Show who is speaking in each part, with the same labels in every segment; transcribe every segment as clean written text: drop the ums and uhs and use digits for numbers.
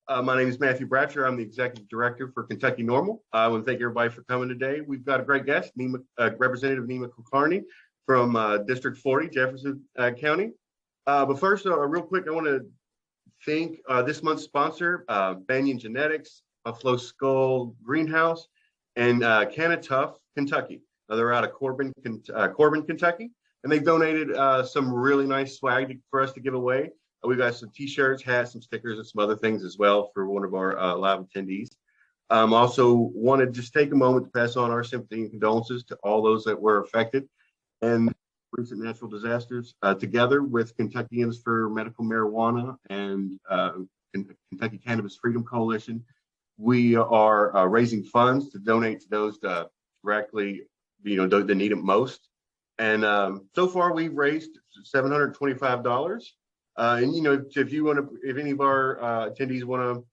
Speaker 1: My name is Matthew Bratcher. I'm the Executive Director for Kentucky NORML. I want to thank everybody for coming today. We've got a great guest, Representative Nima Kulkarni from District 40, Jefferson County. But first, real quick, I want to thank this month's sponsor, Banyan Genetics, Buffalo Skull Greenhouse, and Canatuff, Kentucky. They're out of Corbin, Kentucky, and they've donated some really nice swag for us to give away. We've got some t-shirts, hats, some stickers, and some other things as well for one of our live attendees. Also want to just take a moment to pass on our sympathy and condolences to all those that were affected and recent natural disasters. Together with Kentuckians for Medical Marijuana and Kentucky Cannabis Freedom Coalition, we are raising funds to donate to those directly, that need it most. And so far, we've raised $725. If any of our attendees want to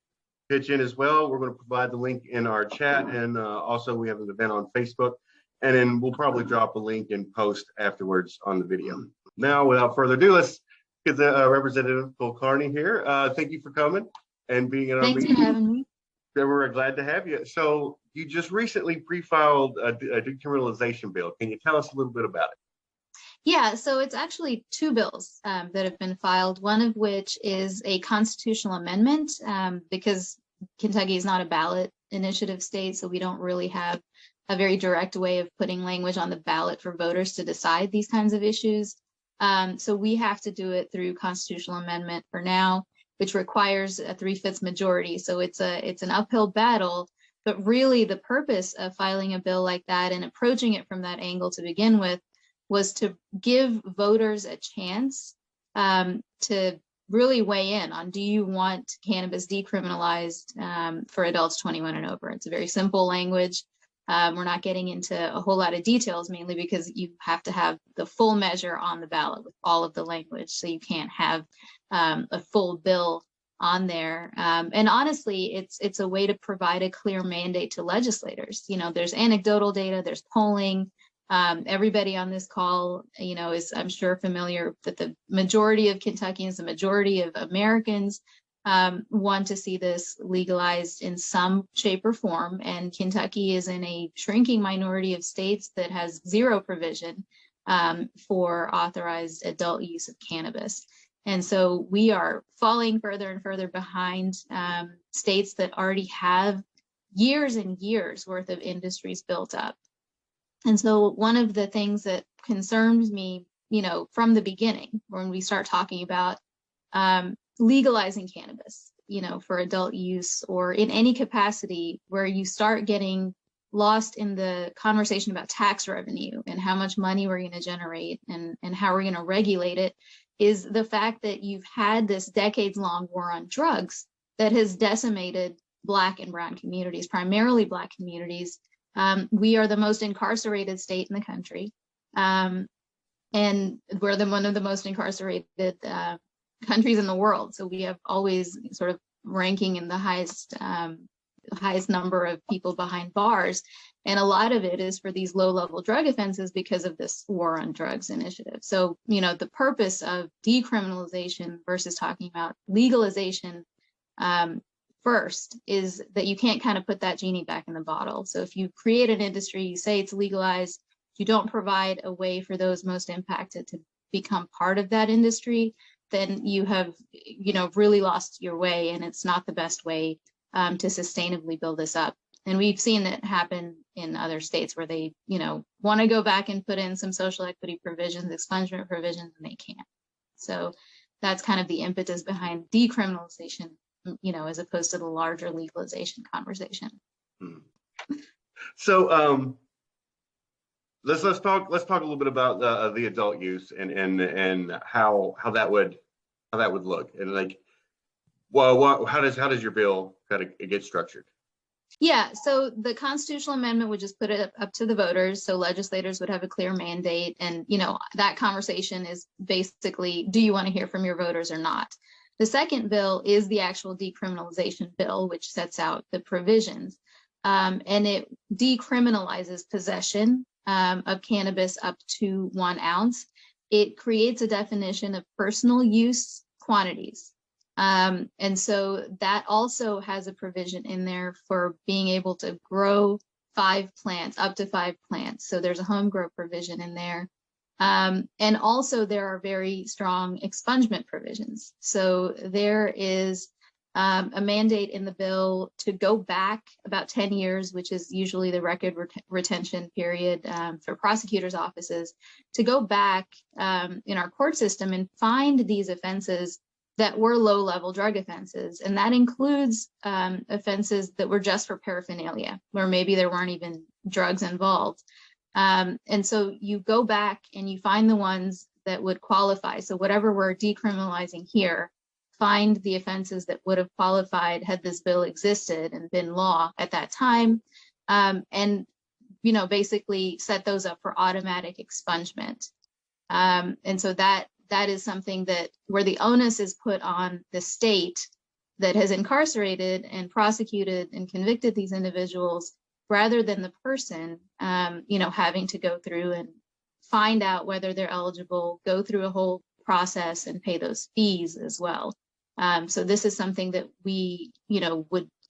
Speaker 1: pitch in as well, we're going to provide the link in our chat, and also we have an event on Facebook, and then we'll probably drop a link and post afterwards on the video. Now, without further ado, let's get the Representative Kulkarni here. Thank you for coming and being in our meeting.
Speaker 2: Thanks for having me.
Speaker 1: We're glad to have you. So you just recently pre-filed a decriminalization bill. Can you tell us a little bit about it?
Speaker 2: Yeah, so it's actually two bills that have been filed, one of which is a constitutional amendment because Kentucky is not a ballot initiative state, so we don't really have a very direct way of putting language on the ballot for voters to decide these kinds of issues. So we have to do it through constitutional amendment for now, which requires a 3/5 majority. So it's an uphill battle, but really the purpose of filing a bill like that and approaching it from that angle to begin with was to give voters a chance to really weigh in on, do you want cannabis decriminalized for adults 21 and over? It's a very simple language. We're not getting into a whole lot of details, mainly because you have to have the full measure on the ballot with all of the language. So you can't have a full bill on there. And honestly, it's a way to provide a clear mandate to legislators. There's anecdotal data, there's polling. Everybody on this call, is, I'm sure, familiar that the majority of Kentuckians, the majority of Americans want to see this legalized in some shape or form. And Kentucky is in a shrinking minority of states that has zero provision for authorized adult use of cannabis. And so we are falling further and further behind states that already have years and years worth of industries built up. And so one of the things that concerns me, from the beginning, when we start talking about legalizing cannabis, for adult use or in any capacity where you start getting lost in the conversation about tax revenue and how much money we're going to generate and how we're going to regulate it, is the fact that you've had this decades-long war on drugs that has decimated Black and brown communities, primarily Black communities. We are the most incarcerated state in the country, and we're one of the most incarcerated countries in the world. So we have always sort of ranking in the highest number of people behind bars, and a lot of it is for these low-level drug offenses because of this war on drugs initiative. So the purpose of decriminalization versus talking about legalization first is that you can't kind of put that genie back in the bottle. So if you create an industry, you say it's legalized, you don't provide a way for those most impacted to become part of that industry, then you have, really lost your way, and it's not the best way to sustainably build this up. And we've seen it happen in other states where they, want to go back and put in some social equity provisions, expungement provisions, and they can't. So that's kind of the impetus behind decriminalization, as opposed to the larger legalization conversation.
Speaker 1: So let's talk a little bit about the adult use and how that would look, and how does your bill kind of get structured?
Speaker 2: Yeah, so the constitutional amendment would just put it up to the voters, so legislators would have a clear mandate, and that conversation is basically, do you want to hear from your voters or not? The second bill is the actual decriminalization bill, which sets out the provisions, and it decriminalizes possession of cannabis up to 1 ounce. It creates a definition of personal use quantities. And so that also has a provision in there for being able to grow 5 plants, up to 5 plants. So there's a home grow provision in there. And also there are very strong expungement provisions. So there is a mandate in the bill to go back about 10 years, which is usually the record retention period for prosecutors' offices, to go back in our court system and find these offenses that were low-level drug offenses. And that includes offenses that were just for paraphernalia, where maybe there weren't even drugs involved. And so you go back and you find the ones that would qualify. So whatever we're decriminalizing here, find the offenses that would have qualified had this bill existed and been law at that time, and basically set those up for automatic expungement. And so that is something that where the onus is put on the state that has incarcerated and prosecuted and convicted these individuals, rather than the person, having to go through and find out whether they're eligible, go through a whole process and pay those fees as well. So this is something that we,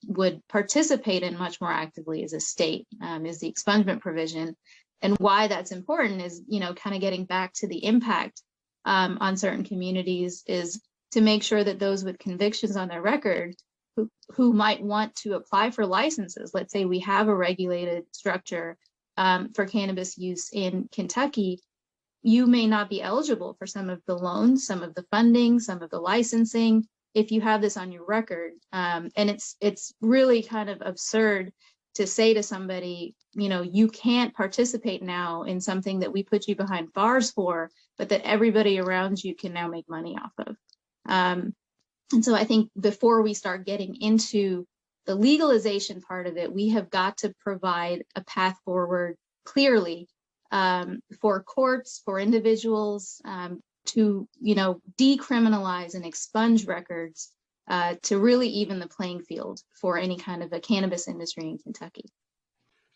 Speaker 2: would participate in much more actively as a state, is the expungement provision. And why that's important is, kind of getting back to the impact on certain communities, is to make sure that those with convictions on their record who might want to apply for licenses. Let's say we have a regulated structure for cannabis use in Kentucky. You may not be eligible for some of the loans, some of the funding, some of the licensing, if you have this on your record. And it's really kind of absurd to say to somebody, you can't participate now in something that we put you behind bars for, but that everybody around you can now make money off of. And so I think before we start getting into the legalization part of it, we have got to provide a path forward clearly for courts, for individuals, to decriminalize and expunge records, to really even the playing field for any kind of a cannabis industry in Kentucky.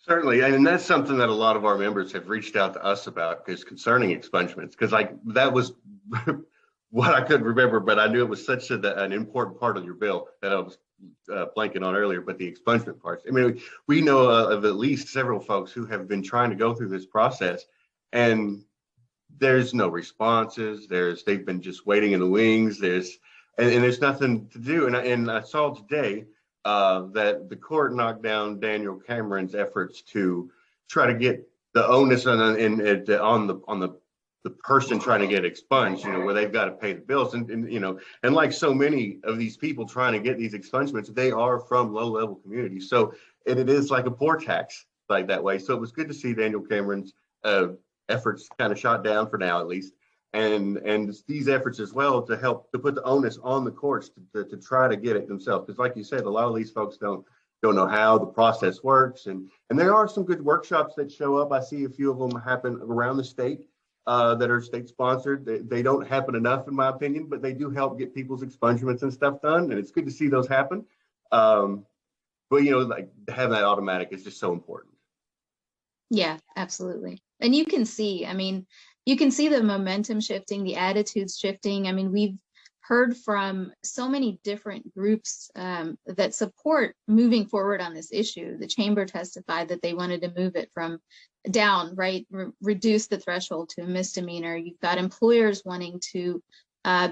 Speaker 1: Certainly, and that's something that a lot of our members have reached out to us about, is concerning expungements, because that was what I couldn't remember, but I knew it was such an important part of your bill that I was blanking on earlier. But the expungement parts, I mean, we know of at least several folks who have been trying to go through this process, and there's no responses. They've been just waiting in the wings. And there's nothing to do. And I saw today that the court knocked down Daniel Cameron's efforts to try to get the onus on the person trying to get expunged, where they've got to pay the bills. And like so many of these people trying to get these expungements, they are from low-level communities. So it is like a poor tax, like that way. So it was good to see Daniel Cameron's efforts kind of shot down for now, at least. And these efforts as well to help to put the onus on the courts to try to get it themselves. Because like you said, a lot of these folks don't know how the process works. And there are some good workshops that show up. I see a few of them happen around the state that are state sponsored. They don't happen enough, in my opinion, but they do help get people's expungements and stuff done. And it's good to see those happen. But like having that automatic is just so important.
Speaker 2: Yeah, absolutely. And you can see the momentum shifting, the attitudes shifting. I mean, we've heard from so many different groups that support moving forward on this issue. The chamber testified that they wanted to move it from down, right? Reduce the threshold to a misdemeanor. You've got employers wanting to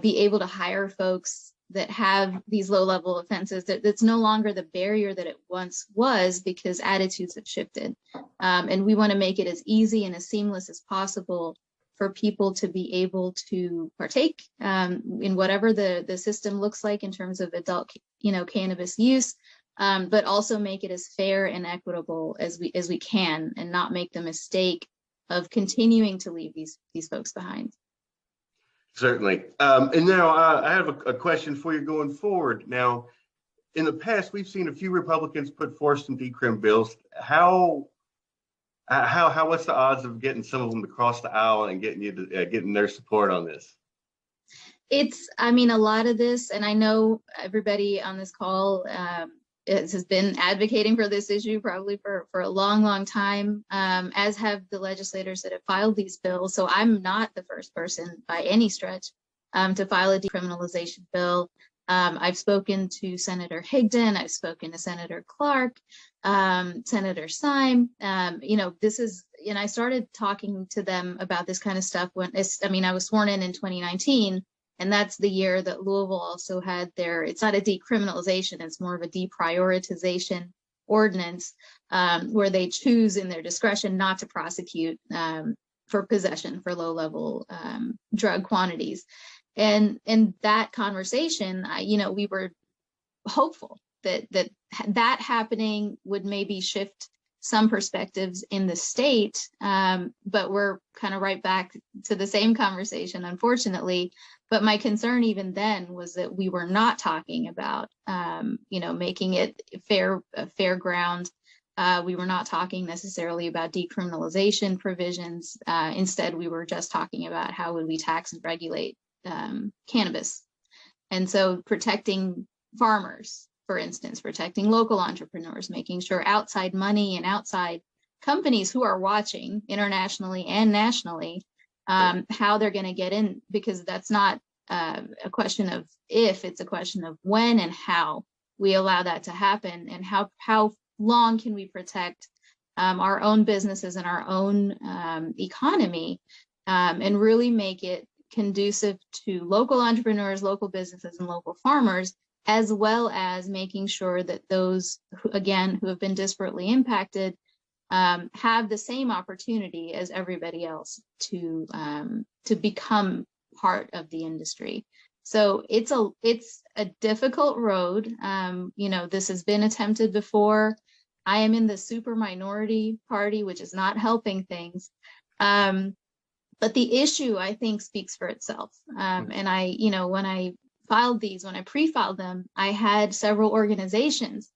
Speaker 2: be able to hire folks that have these low-level offenses. That's no longer the barrier that it once was, because attitudes have shifted. And we want to make it as easy and as seamless as possible for people to be able to partake in whatever the system looks like in terms of adult, cannabis use, but also make it as fair and equitable as we can, and not make the mistake of continuing to leave these folks behind.
Speaker 1: Certainly. And now I have a question for you going forward. Now, in the past, we've seen a few Republicans put forth some decrim bills. What's the odds of getting some of them to cross the aisle and getting their support on this?
Speaker 2: A lot of this, and I know everybody on this call has been advocating for this issue probably for a long, long time, as have the legislators that have filed these bills. So I'm not the first person by any stretch to file a decriminalization bill. I've spoken to Senator Higdon, I've spoken to Senator Clark, Senator Syme. This is, and I started talking to them about this kind of stuff when I was sworn in 2019, and that's the year that Louisville also had it's not a decriminalization, it's more of a deprioritization ordinance, where they choose in their discretion not to prosecute for possession for low-level drug quantities. And in that conversation, we were hopeful that happening would maybe shift some perspectives in the state, but we're kind of right back to the same conversation, unfortunately. But my concern even then was that we were not talking about, making it fair ground. We were not talking necessarily about decriminalization provisions. Instead, we were just talking about how would we tax and regulate cannabis. And so protecting farmers, for instance, protecting local entrepreneurs, making sure outside money and outside companies who are watching internationally and nationally, how they're going to get in, because that's not a question of if, it's a question of when and how we allow that to happen, and how long can we protect our own businesses and our own economy, and really make it conducive to local entrepreneurs, local businesses, and local farmers, as well as making sure that those who have been disparately impacted have the same opportunity as everybody else to become part of the industry. So it's a difficult road. This has been attempted before. I am in the super minority party, which is not helping things. But the issue, I think, speaks for itself. And when I pre-filed them, I had several organizations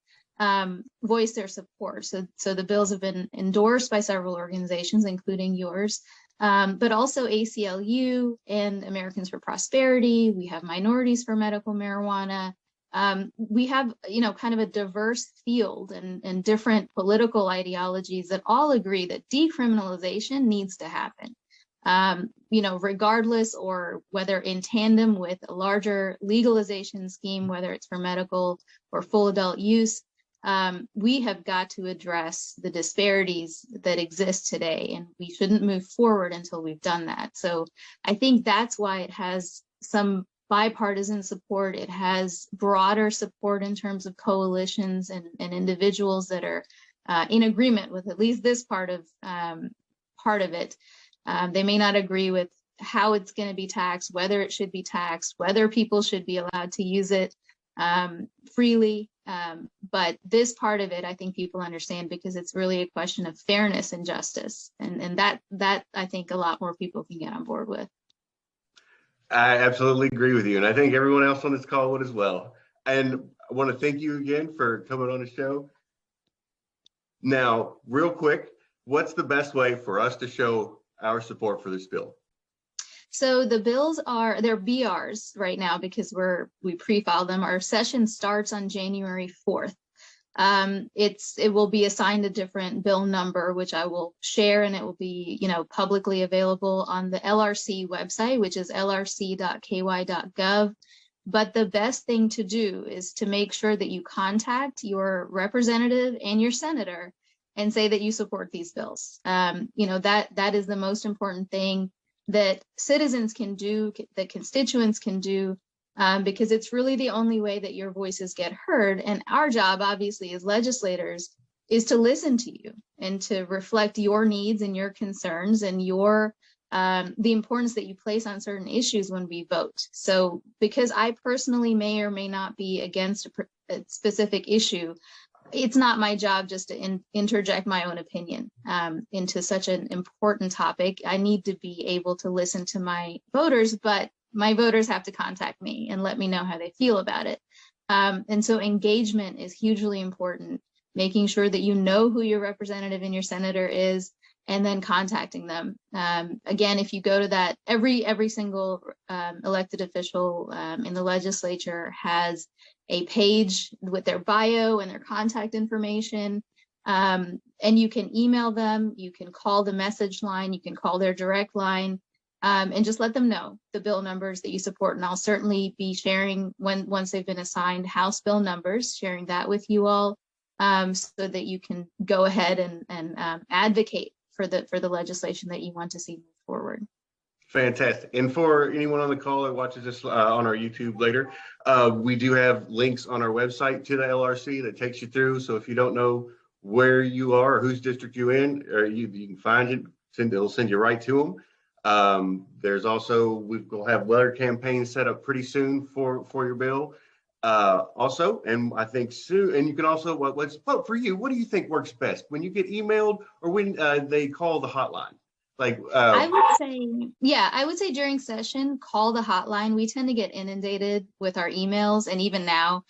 Speaker 2: voice their support. So the bills have been endorsed by several organizations, including yours, but also ACLU and Americans for Prosperity. We have Minorities for Medical Marijuana. We have, kind of a diverse field and different political ideologies that all agree that decriminalization needs to happen. Regardless, or whether in tandem with a larger legalization scheme, whether it's for medical or full adult use, we have got to address the disparities that exist today, and we shouldn't move forward until we've done that. So I think that's why it has some bipartisan support. It has broader support in terms of coalitions and individuals that are in agreement with at least this part of it. They may not agree with how it's going to be taxed, whether it should be taxed, whether people should be allowed to use it freely. But this part of it, I think people understand, because it's really a question of fairness and justice. And that I think a lot more people can get on board with.
Speaker 1: I absolutely agree with you. And I think everyone else on this call would as well. And I want to thank you again for coming on the show. Now, real quick, what's the best way for us to show our support for this bill?
Speaker 2: So the bills they're BRs right now, because we pre-filed them. Our session starts on January 4th. It will be assigned a different bill number, which I will share, and it will be, publicly available on the LRC website, which is lrc.ky.gov. But the best thing to do is to make sure that you contact your representative and your senator and say that you support these bills. That is the most important thing that citizens can do, that constituents can do, because it's really the only way that your voices get heard. And our job, obviously, as legislators, is to listen to you and to reflect your needs and your concerns and the importance that you place on certain issues when we vote. So because I personally may or may not be against a specific issue, it's not my job just to interject my own opinion into such an important topic. I need to be able to listen to my voters, but my voters have to contact me and let me know how they feel about it. And so engagement is hugely important, making sure that you know who your representative and your senator is, and then contacting them. Again, if you go to that, every single elected official in the legislature has a page with their bio and their contact information. And you can email them, you can call the message line, you can call their direct line. and just let them know the bill numbers that you support. And I'll certainly be sharing once they've been assigned House bill numbers, sharing that with you all, so that you can go ahead and advocate for the legislation that you want to see move forward.
Speaker 1: Fantastic. And for anyone on the call that watches this on our YouTube later, we do have links on our website to the LRC that takes you through. So if you don't know where you are or whose district you're in, or you can find it, it'll send you right to them. There's also, we'll have letter campaigns set up pretty soon for your bill. Also, and I think soon, and you can also, what's for you, what do you think works best? When you get emailed or when they call the hotline?
Speaker 2: I would say during session, call the hotline. We tend to get inundated with our emails, and even now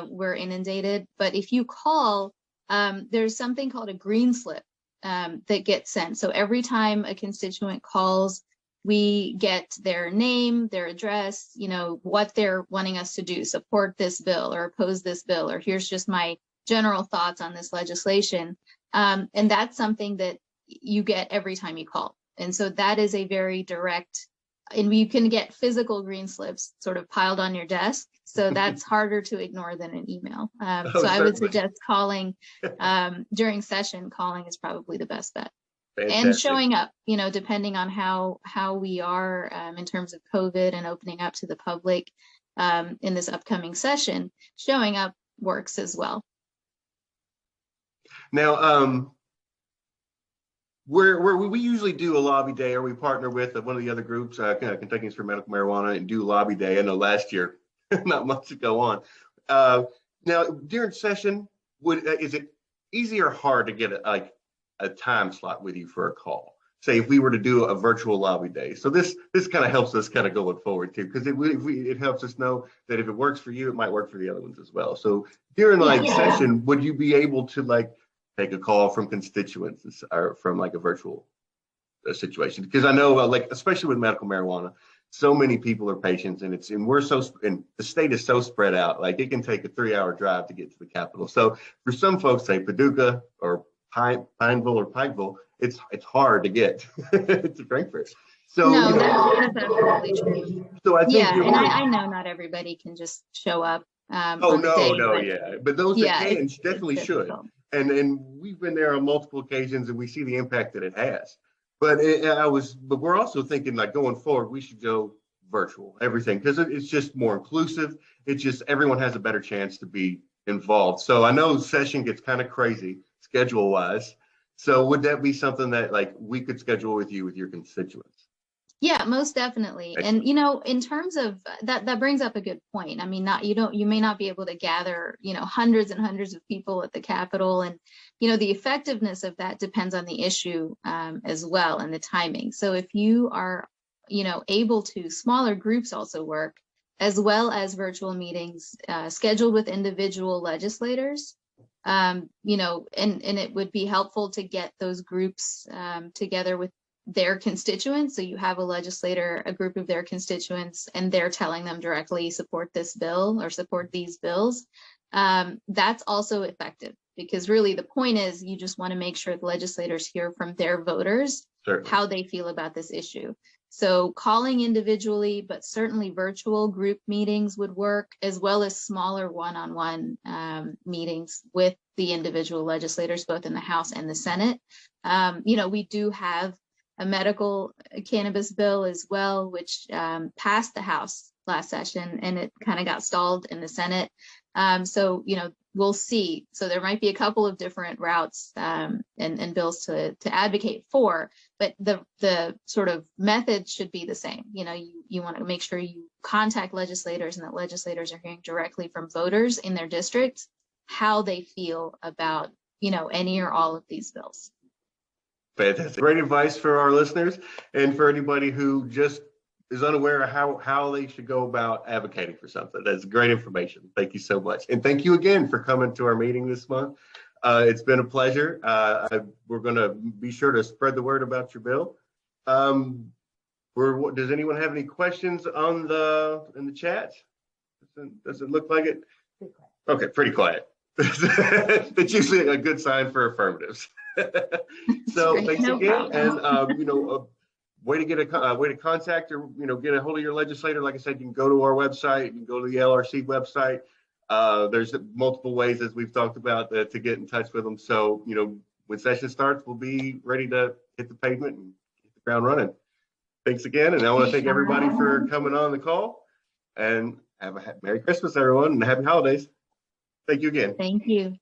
Speaker 2: we're inundated. But if you call, there's something called a green slip that gets sent. So every time a constituent calls, we get their name, their address, what they're wanting us to do, support this bill or oppose this bill, or here's just my general thoughts on this legislation. And that's something that you get every time you call. And so that is a very direct, and you can get physical green slips sort of piled on your desk. So that's harder to ignore than an email. So I would suggest calling during session. Calling is probably the best bet. Fantastic. And showing up, depending on how we are in terms of COVID and opening up to the public in this upcoming session, showing up works as well.
Speaker 1: Now, where we usually do a lobby day, or we partner with one of the other groups, Kentuckians for Medical Marijuana, and do lobby day. I know last year, not much to go on. Now, during session, is it easy or hard to get a time slot with you for a call? Say if we were to do a virtual lobby day. So this kind of helps us kind of going forward too, because it helps us know that if it works for you, it might work for the other ones as well. So during session, would you be able to take a call from constituents or from a virtual situation? Because I know especially with medical marijuana, so many people are patients, and the state is so spread out. It can take a 3-hour drive to get to the Capitol. So for some folks, say Paducah or Pineville or Pikeville, it's hard to get to Frankfurt. So
Speaker 2: that's absolutely true.
Speaker 1: So I think
Speaker 2: and I know not everybody can just show up.
Speaker 1: But those that can definitely should. And we've been there on multiple occasions, and we see the impact that it has. But we're also thinking going forward, we should go virtual, everything, because it's just more inclusive. It's just everyone has a better chance to be involved. So I know session gets kind of crazy schedule wise. So would that be something that we could schedule with you with your constituents?
Speaker 2: Yeah, most definitely. Excellent. And in terms of that brings up a good point. I mean, you may not be able to gather hundreds and hundreds of people at the Capitol, and the effectiveness of that depends on the issue as well, and the timing. So if you are able to, smaller groups also work, as well as virtual meetings scheduled with individual legislators. And it would be helpful to get those groups together with their constituents. So you have a group of their constituents, and they're telling them directly, support this bill or support these bills. That's also effective, because really the point is you just want to make sure the legislators hear from their voters how they feel about this issue. So calling individually, but certainly virtual group meetings would work, as well as smaller one-on-one meetings with the individual legislators, both in the House and the Senate. We do have a medical cannabis bill as well, which passed the House last session, and it kind of got stalled in the Senate. So we'll see. So there might be a couple of different routes and bills to advocate for, but the sort of method should be the same. You want to make sure you contact legislators, and that legislators are hearing directly from voters in their districts how they feel about any or all of these bills.
Speaker 1: Fantastic. Great advice for our listeners, and for anybody who just is unaware of how they should go about advocating for something. That's great information. Thank you so much. And thank you again for coming to our meeting this month. It's been a pleasure. We're going to be sure to spread the word about your bill. Does anyone have any questions in the chat? Does it look like it? Okay, pretty quiet. That's usually a good sign for affirmatives. So thanks again. And way to get a way to contact or get a hold of your legislator. Like I said, you can go to our website, you can go to the LRC website. There's multiple ways, as we've talked about, to get in touch with them. So when session starts, we'll be ready to hit the pavement and hit the ground running. Thanks again, and I want to thank everybody for coming on the call. And have a Merry Christmas, everyone, and Happy Holidays. Thank you again.
Speaker 2: Thank you.